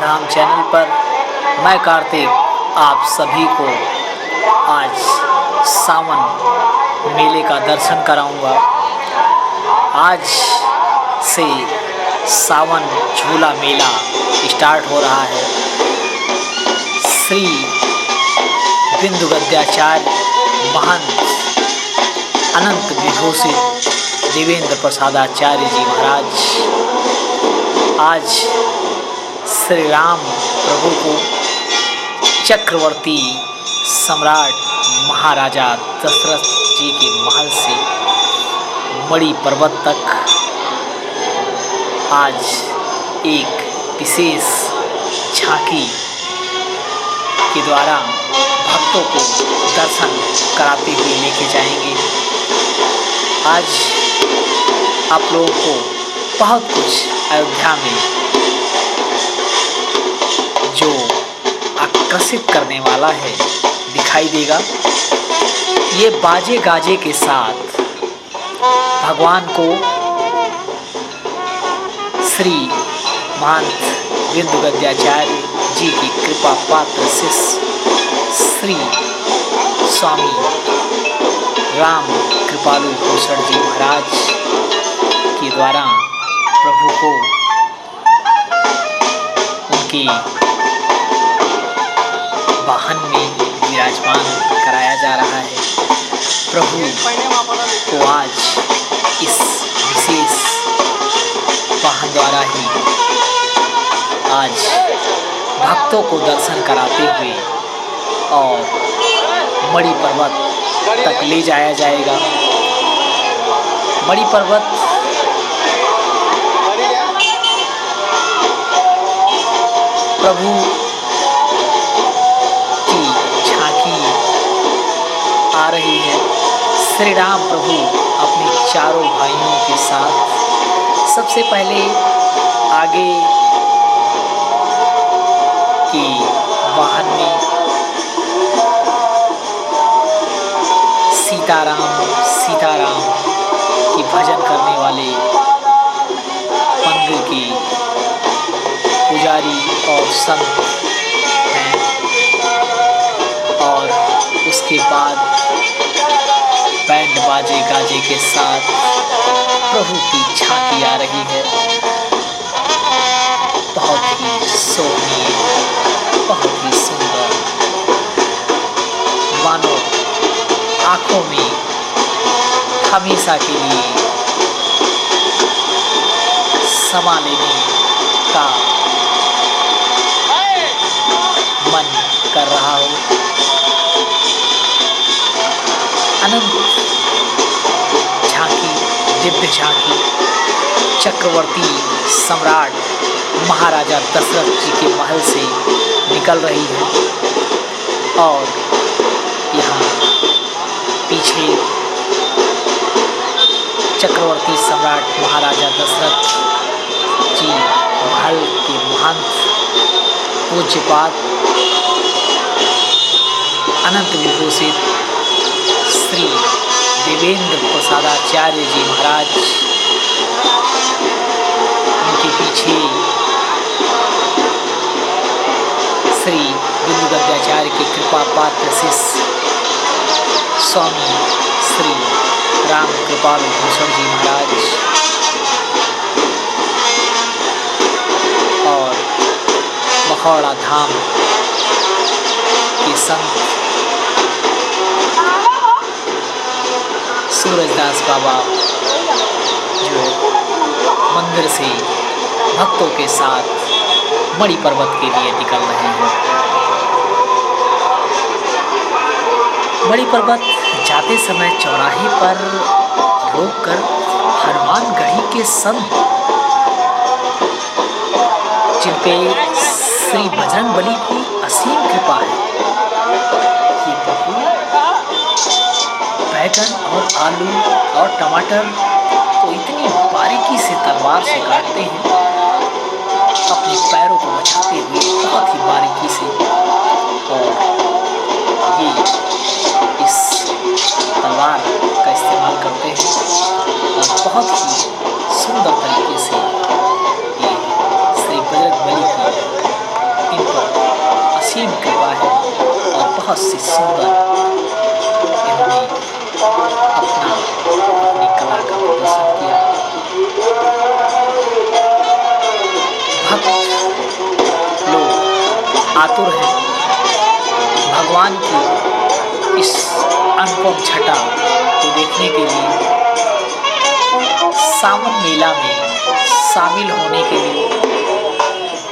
धाम channel पर मैं कार्तिक आप सभी को आज सावन मेले का दर्शन कराऊंगा। आज से सावन झूला मेला स्टार्ट हो रहा है। श्री बिंदु गद्याचार्य महंत अनंत विभूषित देवेंद्र प्रसादाचार्य जी महाराज आज श्री राम प्रभु को चक्रवर्ती सम्राट महाराजा दशरथ जी के महल से मणि पर्वत तक आज एक विशेष झांकी के द्वारा भक्तों को दर्शन कराते हुए लेके जाएंगे। आज आप लोगों को बहुत कुछ अयोध्या में जो आकर्षित करने वाला है दिखाई देगा। ये बाजे गाजे के साथ भगवान को श्री महंत बिंदु गद्याचार्य जी की कृपा पात्र शिष्य श्री स्वामी राम कृपालु भूषण जी महाराज के द्वारा प्रभु को उनके वाहन में विराजमान कराया जा रहा है। प्रभु को आज इस विशेष वाहन द्वारा ही आज भक्तों को दर्शन कराते हुए और मणि पर्वत तक ले जाया जाएगा। मणि पर्वत प्रभु की झांकी आ रही है। श्री राम प्रभु अपने चारों भाइयों के साथ सबसे पहले आगे की वाहन में सीताराम सीताराम की भजन करने वाले मंदिर के पुजारी और संत हैं और उसके बाद बैंड बाजे गाजे के साथ प्रभु की झांकी आ रही है। बहुत ही शोभनीय, बहुत ही सुंदर, मानो आँखों में हमेशा के लिए समा लेने का मन कर रहा हो। अनंत झांकी, दिव्य झांकी चक्रवर्ती सम्राट महाराजा दशरथ जी के महल से निकल रही है और यहाँ पीछे चक्रवर्ती सम्राट महाराजा दशरथ जी महल के महंत पूज्यपाद अनंत विभूषित श्री देवेंद्र प्रसादाचार्य जी महाराज, उनके पीछे श्री बिंदु गद्याचार्य के कृपा पात्र शिष्य स्वामी श्री राम कृपालु भूषण जी महाराज और मखौड़ा धाम के संत सूरजदास बाबा जो मंदिर से भक्तों के साथ मणि पर्वत के लिए निकल रहे हैं। मणि पर्वत जाते समय चौराहे पर रोककर हनुमानगढ़ी के संत जिन पे श्री बजरंगबली की असीम कृपा है, ये प्रभु बैगन और आलू और टमाटर को इतनी बारीकी से तलवार से काटते हैं, अपने पैरों को बचाते हुए बहुत ही बारीकी से, और ये इस तलवार का इस्तेमाल करते हैं और बहुत ही सुंदर तरीके से ये श्री बजरंगबली की बहुत सी सुंदर इन्होंने अपनी कला का प्रदर्शन किया। भक्त लोग आतुर हैं भगवान की इस अनुपम छटा को देखने के लिए, सावन मेला में शामिल होने के लिए।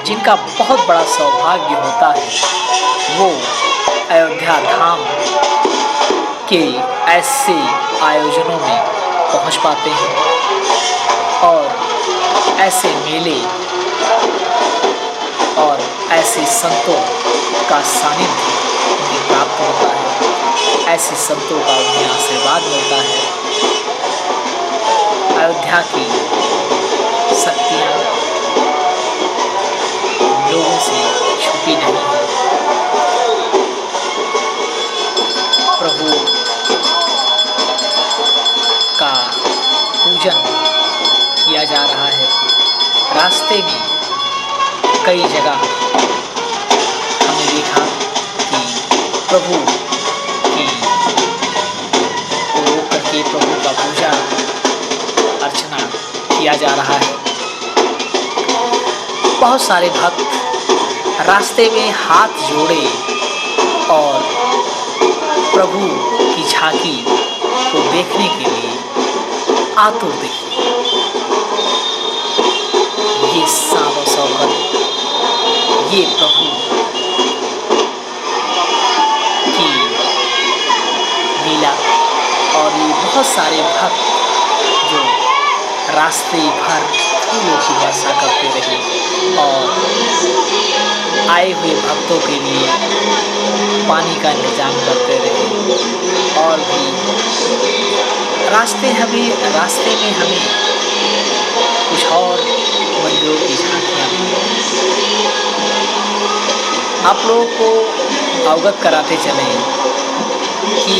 जिनका बहुत बड़ा सौभाग्य होता है वो अयोध्या धाम के ऐसे आयोजनों में पहुंच पाते हैं और ऐसे मेले और ऐसे संतों का सानिध्य उन्हें प्राप्त होता है, ऐसे संतों का उन्हें आशीर्वाद मिलता है। अयोध्या की शक्तियाँ लोगों से छुपी नहीं है। प्रभु का पूजन किया जा रहा है। रास्ते में कई जगह हमने देखा कि प्रभु की को रोक करके प्रभु का पूजा अर्चना किया जा रहा है। बहुत सारे भक्त रास्ते में हाथ जोड़े और प्रभु की झांकी को देखने के लिए आतुर दिखे। ये सावन सौगंध, ये प्रभु की लीला और ये बहुत सारे भक्त जो रास्ते भर फूलों की वर्षा करते रहे और आए हुए भक्तों के लिए पानी का इंतजाम करते रहे और भी रास्ते में हमें कुछ और मंदिरों की झांकियाँ मिली। आप लोगों को अवगत कराते चले कि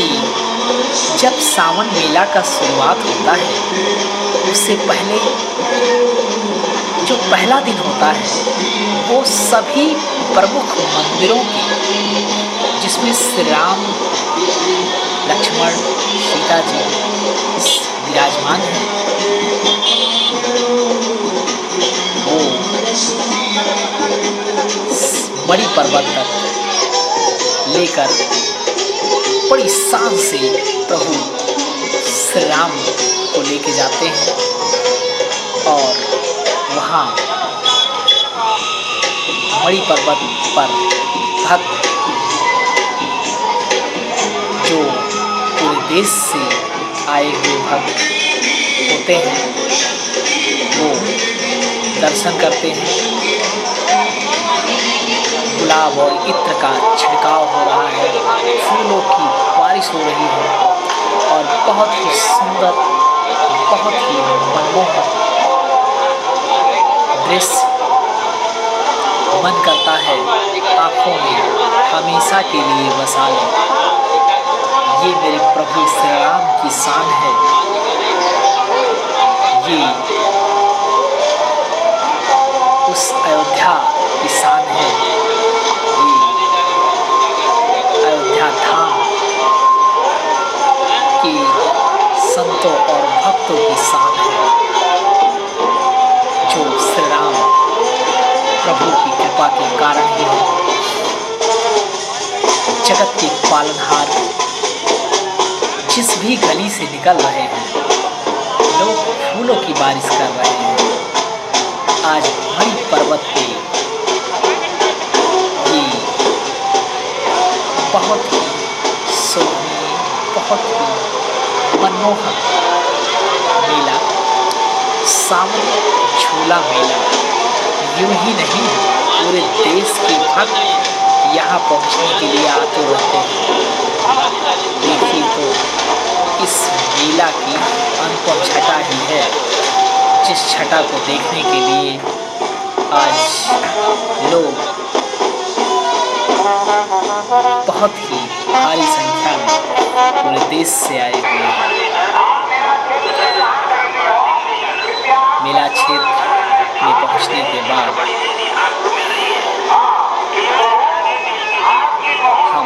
जब सावन मेला का शुरुआत होता है उससे पहले जो पहला दिन होता है वो सभी प्रमुख मंदिरों की, जिसमें श्री राम लक्ष्मण सीता जी विराजमान हैं, वो बड़ी पर्वत तक लेकर बड़ी शान से प्रभु श्री राम को लेके जाते हैं और वहाँ मणि पर्वत पर भक्त जो पूरे देश से आए हुए भक्त होते हैं वो दर्शन करते हैं। गुलाब और इत्र का छिड़काव हो रहा है, फूलों की बारिश हो रही है और बहुत ही सुंदर, बहुत ही मनमोहक दृश्य मन करता है आँखों में हमेशा के लिए बसा लो। ये मेरे प्रभु श्री राम की शान है। ये उस अयोध्या की शान है। ये अयोध्या धाम के संतों और भक्तों की शान है, जो श्री राम प्रभु की कृपा के कारण ही है। जगत के पालनहार जिस भी गली से निकल रहे हैं, लोग फूलों की बारिश कर रहे हैं। आज मणि पर्वत पे ये बहुत ही शोभनीय, बहुत ही मनमोहक मेला, सावन झूला मेला, यूं ही नहीं पूरे देश के भक्त यहाँ पहुँचने के लिए आते रहते हैं। देखिए तो इस मेला की अनुपम छटा ही है, जिस छटा को देखने के लिए आज लोग बहुत ही भारी संख्या में पूरे देश से आए हुए हैं। मेला क्षेत्र में पहुंचने के बाद हम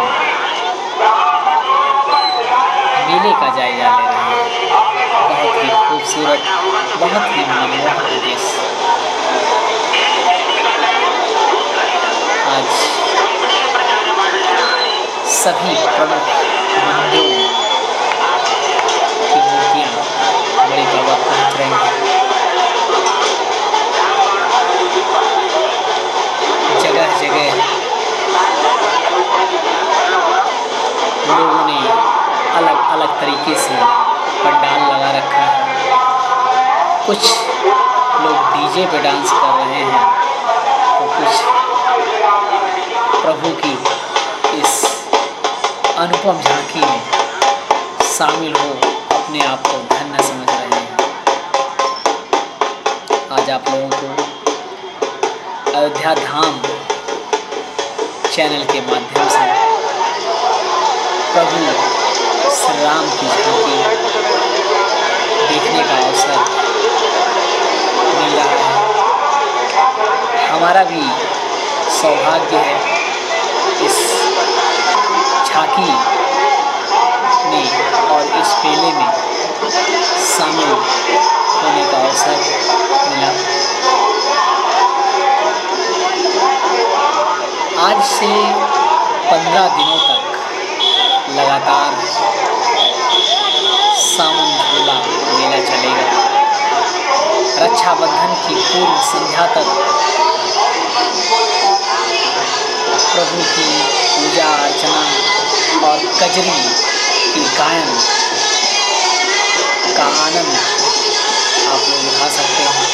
सभी प्रमुख मंदिरों की मूर्तियाँ बड़ी बाबा पहुँच रही हैं। जगह जगह लोगों ने अलग अलग तरीके से पंडाल लगा रखा है। कुछ लोग डीजे पे डांस कर रहे हैं तो कुछ प्रभु की इस अनुपम झांकी में शामिल हो अपने आप को धन्य समझ रहे हैं। आज आप लोगों को अयोध्या धाम चैनल के माध्यम से प्रभु श्री राम की झांकी देखने का अवसर मिल रहा है। हमारा भी सौभाग्य है इस झांकी में और इस मेले में शामिल होने का अवसर मिला। आज से 15 दिनों तक लगातार सावन झूला मेला चलेगा। रक्षाबंधन की पूर्व संध्या तक प्रभु की पूजा अर्चना और कजरी की गायन का आनंद आप लोग उठा सकते हैं।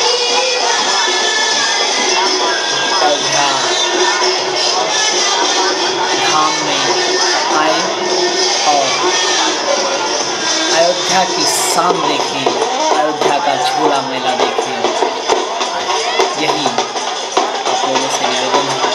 अयोध्या धाम में आए और अयोध्या की शान देखें, अयोध्या का झूला मेला देखें। यही आप लोगों से निवेदन है।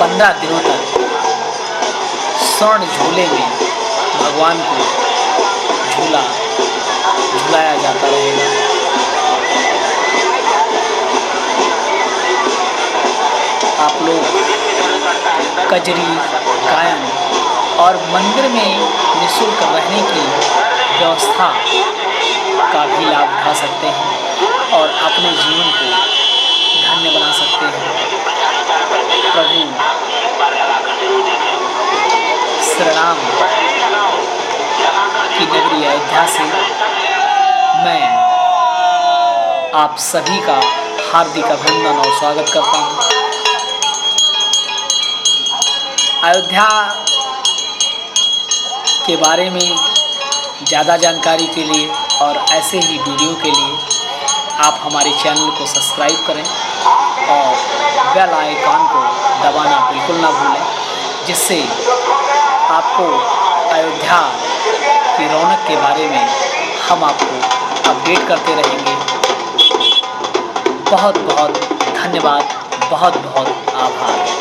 15 दिनों तक स्वर्ण झूले में भगवान को झुलाया जाता रहेगा। आप लोग कजरी गायन और मंदिर में निःशुल्क रहने की व्यवस्था का भी लाभ उठा सकते हैं और अपने जीवन को धन्य बना सकते हैं। प्रभु श्री राम की नगरी अयोध्या से मैं आप सभी का हार्दिक अभिनंदन और स्वागत करता हूँ। अयोध्या के बारे में ज़्यादा जानकारी के लिए और ऐसे ही वीडियो के लिए आप हमारे चैनल को सब्सक्राइब करें और बेल आइकॉन को दबाना बिल्कुल ना भूलें, जिससे आपको अयोध्या की रौनक के बारे में हम आपको अपडेट करते रहेंगे। बहुत बहुत धन्यवाद, बहुत बहुत आभार।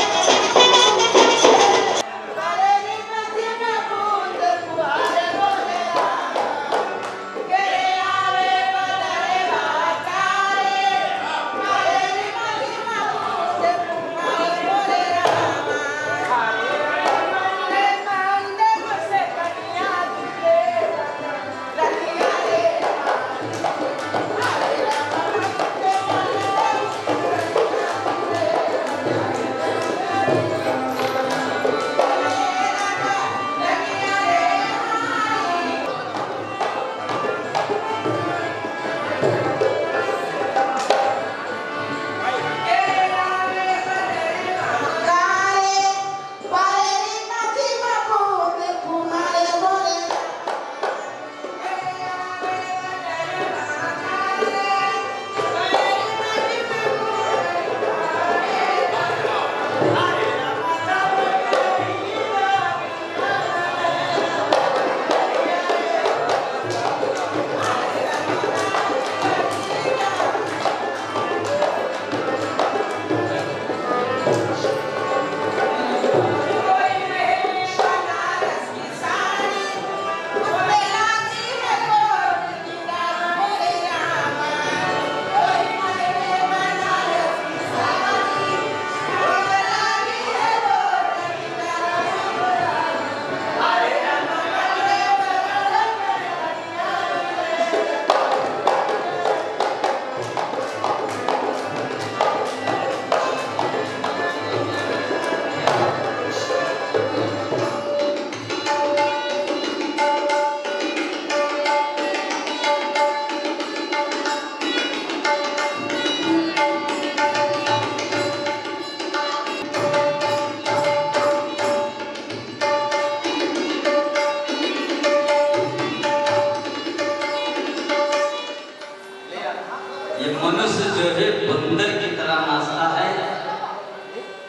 ये मनुष्य जो है बंदर की तरह नाचता है,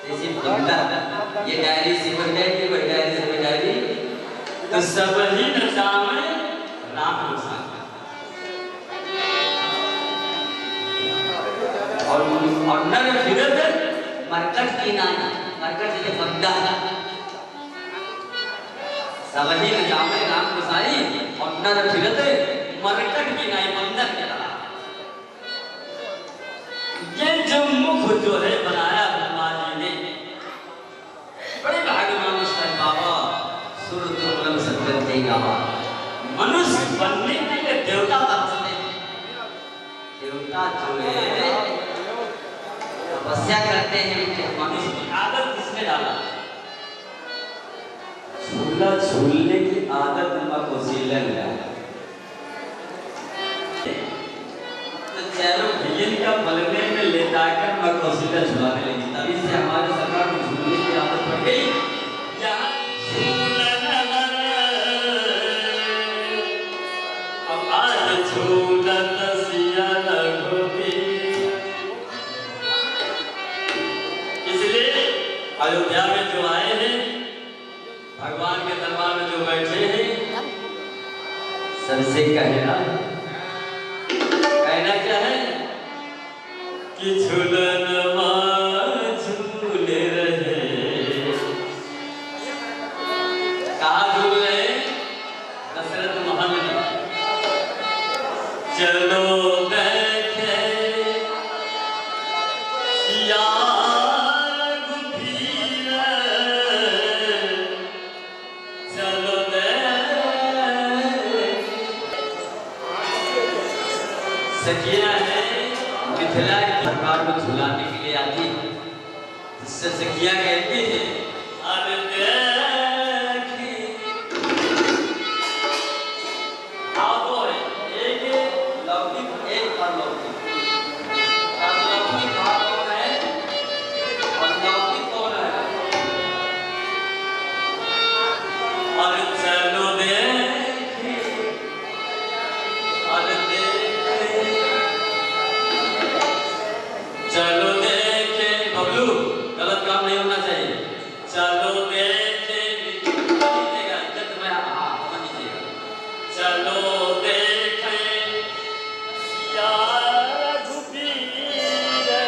जैसे बंदर। ये डायरी से बन जाएगी, वही डायरी से बन जाएगी, तो सब ही नचावे राम अनुसार। और नर फिरत मरकट की नाई, मरकट जैसे बंदा सब ही नचावे राम अनुसारी, और नर फिरत मरकट की नाई, बंदर की तरह। ये जो मुख जो है बनाया हनुमान जी ने, बड़े भाग्यवान बाबा सुर दुर्लभ सत्य देगा। हाथ जोड़े तपस्या करते हैं कि मनुष्य की आदत किसने डाला? झूला झूलने की आदत मकोसीलन है। तो चारों भैयन का पलने में लेटा कर मकोसीला झुलाने लगी, तभी से हमारे सरकार को झूलने की आदत पड़ गई। यहाँ झूलन अब आज झूलत सियाल गोपी, इसलिए अयोध्या में जो आए हैं, भगवान के दरबार में जो बैठे हैं, सबसे कहना क्या है कि झूलनवा झूले रहे। कहाँ झूल रहे? दशरथ महल में। चलो देखे सिया सखियां हैं मिथिला की सरकार को झुलाने के लिए आती है, जिससे सखियां कहती हैं अरे देखी आप एक लौकिक एक अलौकिक, अलौकिक भाव कौन है और लौकिक कौन है? अरे चलो देखी अरे चलो देखे बबलू, गलत काम नहीं होना चाहिए। चलो देखे लीजिएगा, इज्जत में हाँ समझ लीजिएगा। चलो देखे सिया झुकी रे,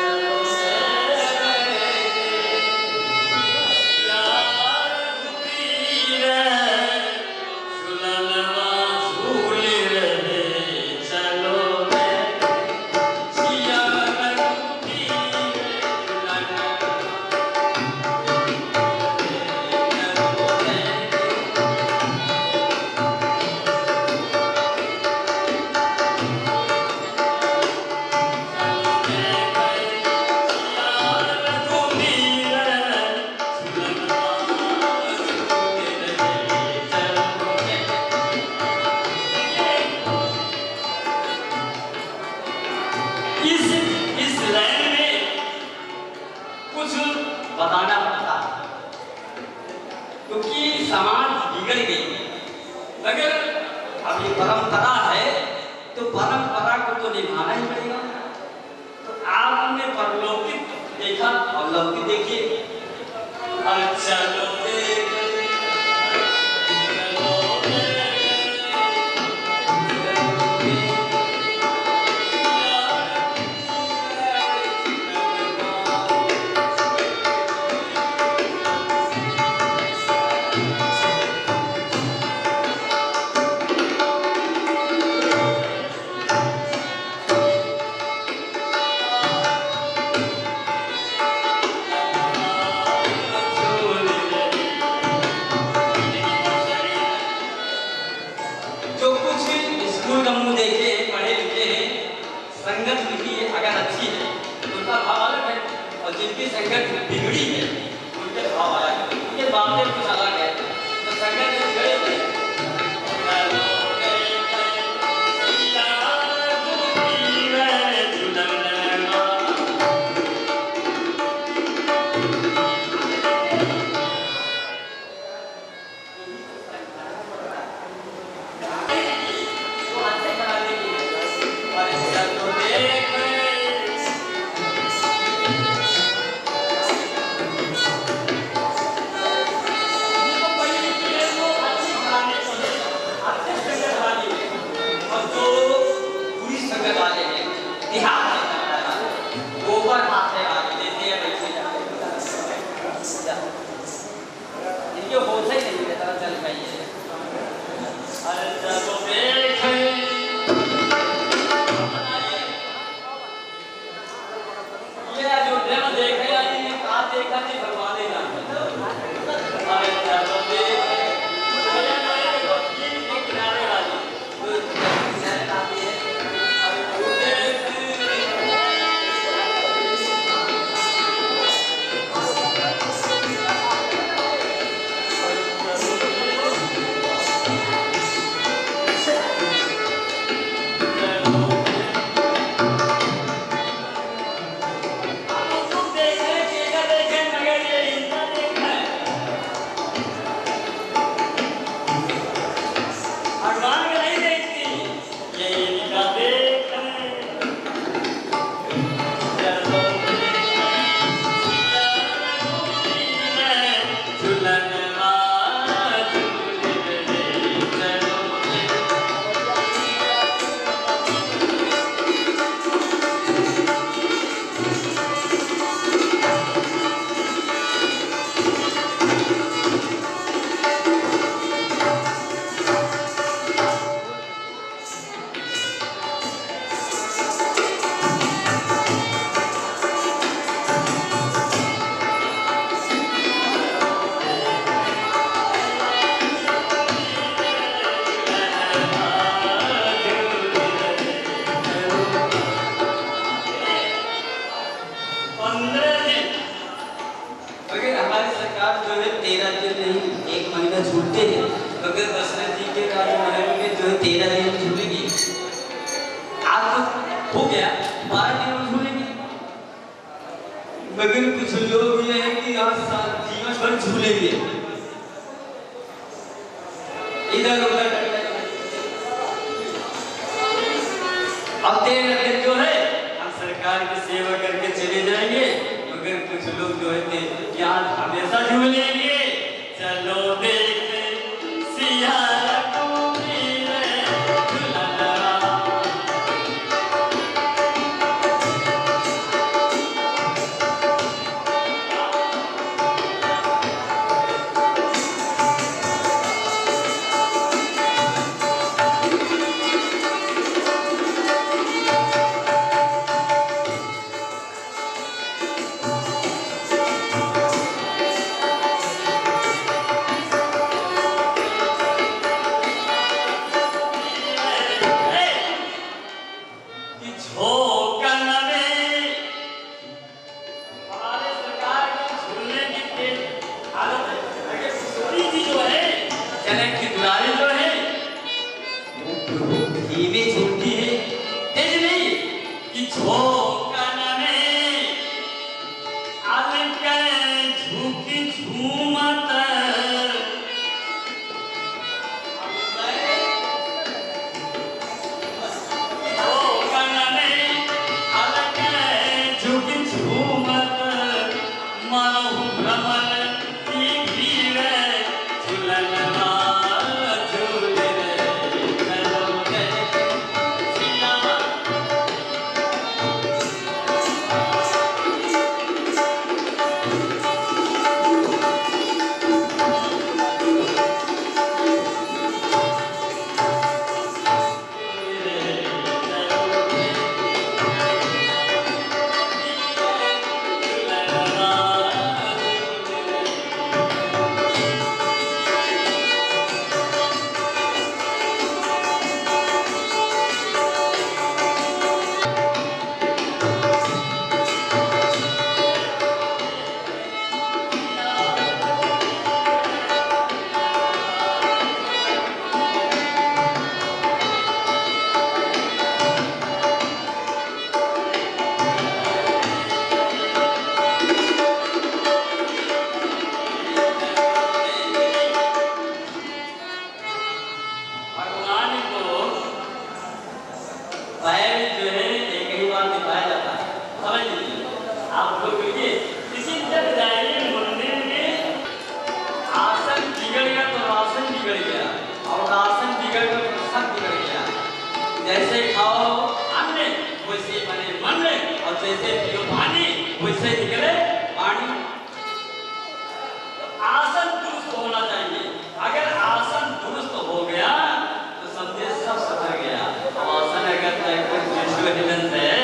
चलो देखे सिया झुकी रे, झूलनवा झूल रहे। चलो इस लाइन में कुछ बताना पड़ता है, क्योंकि समाज बिगड़ गई। अगर अब ये परंपरा है तो परंपरा को तो निभाना ही पड़ेगा। तो आपने परलौकिक देखा और लौकिक देखिए। चलो स्कूल का मुंह देखे पढ़े लिखे हैं, संगत लिखी है अगर अच्छी है तो उनका भाव अलग है, और जिनकी संगत बिगड़ी है उनके भाव अलग है, उनके बातें कुछ अलग है। तो संगत बिगड़े थे हो गया 12 दिन और झूलेंगे। मगर कुछ लोग ये है कि यहाँ जीवन भर झूलेंगे, इधर उधर। अब 13 दिन जो है हम सरकार की सेवा करके चले जाएंगे, मगर कुछ लोग जो है यहाँ हमेशा झूलेंगे। चलो देखते सिया जैसे पियो पानी वैसे निकले पानी। तो आसन दुरुस्त होना चाहिए। अगर आसन दुरुस्त हो गया तो समझे सब सफर गया। आसन अगर हिलन से